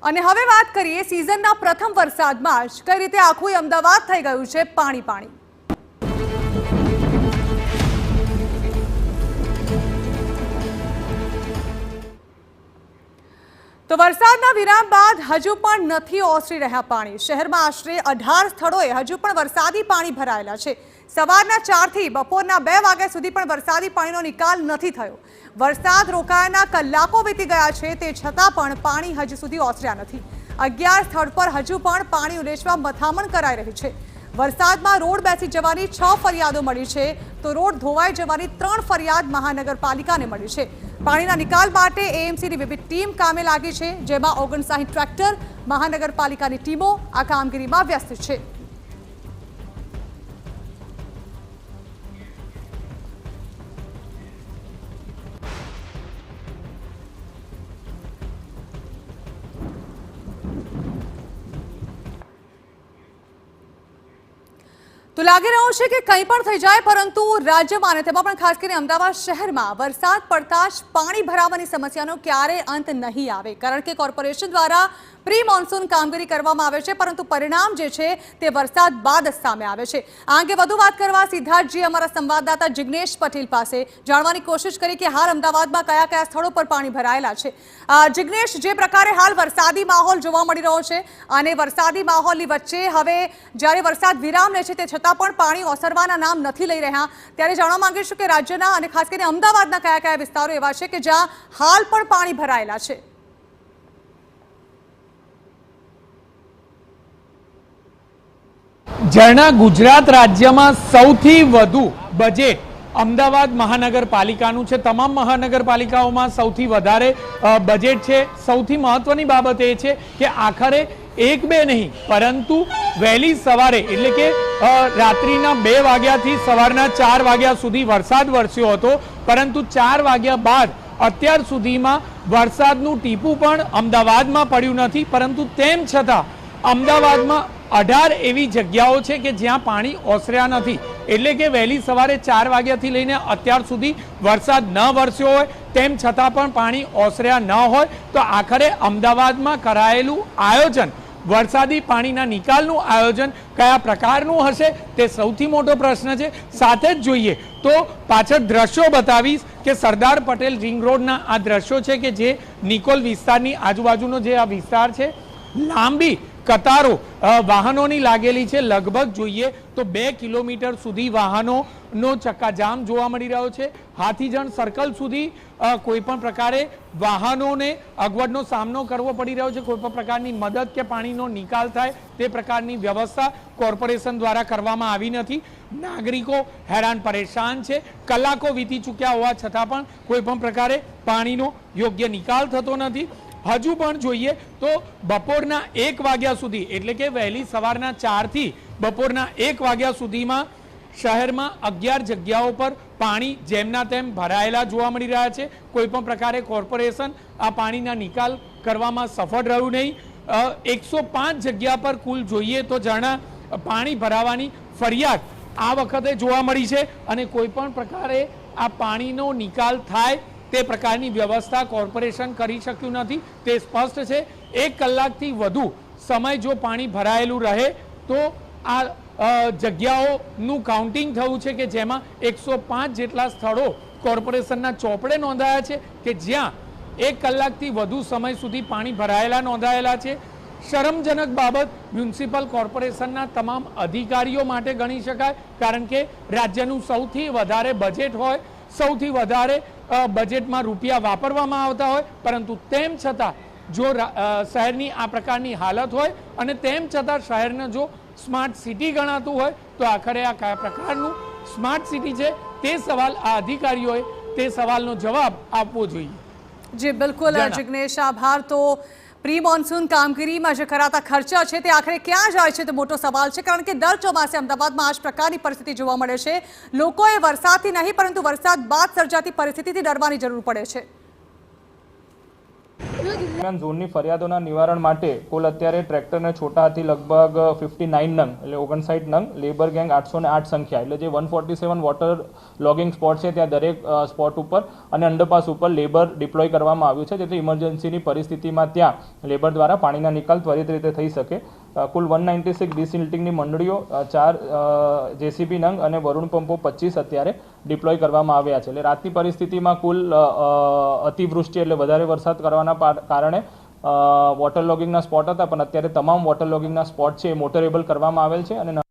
અને હવે વાત કરીએ સિઝનના પ્રથમ વરસાદમાં જ કઈ રીતે આખું અમદાવાદ થઈ ગયું છે પાણી પાણી। તો વરસાદના વિરામ બાદ હજુ પણ નથી ઓસરી રહ્યા પાણી। શહેરમાં આશરે 18 સ્થળોએ હજુ પણ વરસાદી પાણી ભરાયેલા છે। સવારના 4 થી બપોરના 2 વાગ્યા સુધી પણ વરસાદી પાણીનો નિકાલ નથી થયો। વરસાદ રોકાયાના કલાકો વીતી ગયા છે, તે છતાં પણ પાણી હજુ સુધી ઓસર્યા નથી। 11 સ્થળ પર હજુ પણ પાણી ઉલેચવા મથામણ કરાઈ રહી છે। વરસાદમાં રોડ બેસી જવાની 6 ફરિયાદો મળી છે, તો રોડ ધોવાઈ જવાની 3 ફરિયાદ મહાનગરપાલિકાને મળી છે। પાણીના નિકાલ માટે એએમસીની વિવિધ ટીમ કામે લાગી છે, જેમાં 59 ટ્રેક્ટર મહાનગરપાલિકાની ટીમો આ કામગીરીમાં વ્યસ્ત છે। તો લાગી રહ્યું છે કે કંઈ પણ થઈ જાય, પરંતુ રાજ્યમાં અને તેમાં પણ ખાસ કરીને અમદાવાદ શહેરમાં વરસાદ પડતા જ પાણી ભરાવાની સમસ્યાનો ક્યારેય અંત નહીં આવે, કારણ કે કોર્પોરેશન દ્વારા પ્રી મોન્સૂન કામગીરી કરવામાં આવે છે, પરંતુ પરિણામ જે છે તે વરસાદ બાદ જ સામે આવે છે। આ અંગે વધુ વાત કરવા સિદ્ધાર્થજી અમારા સંવાદદાતા જિગ્નેશ પટેલ પાસે જાણવાની કોશિશ કરી કે હાલ અમદાવાદમાં કયા કયા સ્થળો પર પાણી ભરાયેલા છે। જિગ્નેશ, જે પ્રકારે હાલ વરસાદી માહોલ જોવા મળી રહ્યો છે અને વરસાદી માહોલની વચ્ચે હવે જ્યારે વરસાદ વિરામ લે છે તે છતાં પણ પાણી ઓસરવાના નામ નથી લઈ રહ્યા, ત્યારે જાણવા માંગીશું કે રાજ્યના અને ખાસ કરીને અમદાવાદના કયા કયા વિસ્તારો એવા છે કે જ્યાં હાલ પણ પાણી ભરાયેલા છે। ઝરણા, ગુજરાત રાજ્યમાં સૌથી વધુ બજેટ અમદાવાદ મહાનગરપાલિકાનું છે। તમામ મહાનગરપાલિકાઓમાં સૌથી વધારે બજેટ છે। સૌથી મહત્વની બાબત એ છે કે આખરે 1-2 નહીં, પરંતુ વહેલી સવારે એટલે કે રાત્રિના 2 વાગ્યાથી સવારના 4 વાગ્યા સુધી વરસાદ વરસ્યો હતો, પરંતુ 4 વાગ્યા બાદ અત્યાર સુધીમાં વરસાદનું ટીપું પણ અમદાવાદમાં પડ્યું નથી। પરંતુ તેમ છતાં અમદાવાદમાં 18 એવી જગ્યાઓ છે કે જ્યાં પાણી ઓસર્યા નથી, એટલે કે વહેલી સવારે 4 વાગ્યાથી લઈને અત્યાર સુધી વરસાદ ન વરસ્યો હોય, તેમ છતાં પણ પાણી ઓસર્યા ન હોય, તો આખરે અમદાવાદમાં કરાયેલું આયોજન, વરસાદી પાણીના નિકાલનું આયોજન કયા પ્રકારનું હશે તે સૌથી મોટો પ્રશ્ન છે। સાથે જ જોઈએ તો પાછળ દ્રશ્યો બતાવીશ કે સરદાર પટેલ રિંગ રોડના આ દ્રશ્યો છે કે જે નિકોલ વિસ્તારની આજુબાજુનો જે આ વિસ્તાર છે, લાંબી કતારો વાહનોની લાગેલી છે। લગભગ જોઈએ તો 2 કિલોમીટર સુધી વાહનોનો ચક્કાજામ જોવા મળી રહ્યો છે। હાથીજણ સર્કલ સુધી કોઈ પણ પ્રકારે વાહનોને અગવડનો સામનો કરવો પડી રહ્યો છે। કોઈ પણ પ્રકારની મદદ કે પાણીનો નિકાલ થાય તે પ્રકારની વ્યવસ્થા કોર્પોરેશન દ્વારા કરવામાં આવી નથી। નાગરિકો હેરાન પરેશાન છે। કલાકો વીતી ચૂક્યા હોવા છતાં પણ કોઈ પણ પ્રકારે પાણીનો યોગ્ય નિકાલ થતો નથી। હજુ પણ જોઈએ તો બપોરના 1 વાગ્યા સુધી, એટલે કે વહેલી સવારના 4 થી બપોરના 1 વાગ્યા સુધીમાં શહેરમાં 11 જગ્યાઓ પર પાણી જેમના તેમ ભરાયેલા જોવા મળી રહ્યા છે। કોઈ પણ પ્રકારે કોર્પોરેશન આ પાણીના નિકાલ કરવામાં સફળ રહ્યું નહીં। 105 જગ્યા પર કુલ જોઈએ તો ઝરણા પાણી ભરાવાની ફરિયાદ આ વખતે જોવા મળી છે, અને કોઈ પણ પ્રકારે આ પાણીનો નિકાલ થાય તે પ્રકારની વ્યવસ્થા કોર્પોરેશન કરી શક્યું નથી, તે સ્પષ્ટ છે। 1 કલાકથી વધુ સમય જો પાણી ભરાયેલું રહે તો આ જગ્યાઓનું કાઉન્ટિંગ થયું છે કે જેમાં 105 જેટલા સ્થળો કોર્પોરેશનના ચોપડે નોંધાયા છે કે જ્યાં 1 કલાકથી વધુ સમય સુધી પાણી ભરાયેલા નોંધાયેલા છે। શરમજનક બાબત મ્યુનિસિપલ કોર્પોરેશનના તમામ અધિકારીઓ માટે ગણી શકાય, કારણ કે રાજ્યનું સૌથી વધારે બજેટ હોય, સૌથી વધારે બજેટમાં રૂપિયા વાપરવામાં આવતા હોય, પરંતુ તેમ છતાં જો શહેરની આ પ્રકારની હાલત હોય અને તેમ છતાં શહેરને જો સ્માર્ટ સિટી ગણાતું હોય, તો આખરે આ કયા પ્રકારનું સ્માર્ટ સિટી છે તે સવાલ આ અધિકારીઓએ તે સવાલનો જવાબ આપવો જોઈએ। જી બિલકુલ જિગ્નેશ, આભાર। તો પ્રી મોન્સૂન કામગીરીમાં જે કરાતા ખર્ચા છે તે આખરે ક્યાં જાય છે તે મોટો સવાલ છે, કારણ કે દર ચોમાસે અમદાવાદમાં આ જ પ્રકારની પરિસ્થિતિ જોવા મળે છે। લોકોએ વરસાદથી નહીં પરંતુ વરસાદ બાદ સર્જાતી પરિસ્થિતિથી ડરવાની જરૂર પડે છે। દરમિયાન ઝોનની ફરિયાદોના નિવારણ માટે કુલ અત્યારે ટ્રેક્ટરને છોટા હાથી લગભગ 59 નંગ એટલે 59 નંગ, લેબર ગેંગ 808 સંખ્યા એટલે જે 147 વોટર લોગિંગ સ્પોટ છે ત્યાં દરેક સ્પોટ ઉપર અને અંડરપાસ ઉપર લેબર ડિપ્લોય કરવામાં આવ્યું છે, જેથી ઇમરજન્સીની પરિસ્થિતિમાં ત્યાં લેબર દ્વારા પાણીના નિકાલ ત્વરિત રીતે થઈ શકે. કુલ 196 ડિસિલ્ટિંગની મંડળીઓ, 4 જેસીબી નંગ અને વરુણ પંપો 25 અત્યારે ડિપ્લોય કરવામાં આવ્યા છે. એટલે રાતની પરિસ્થિતિમાં કુલ અતિવૃષ્ટિ એટલે વધારે વરસાદ કરવાના કારણે વોટર લોગિંગના સ્પોટ હતા, પણ અત્યારે તમામ વોટર લોગિંગના સ્પોટ છે એ મોટરેબલ કરવામાં આવેલ છે અને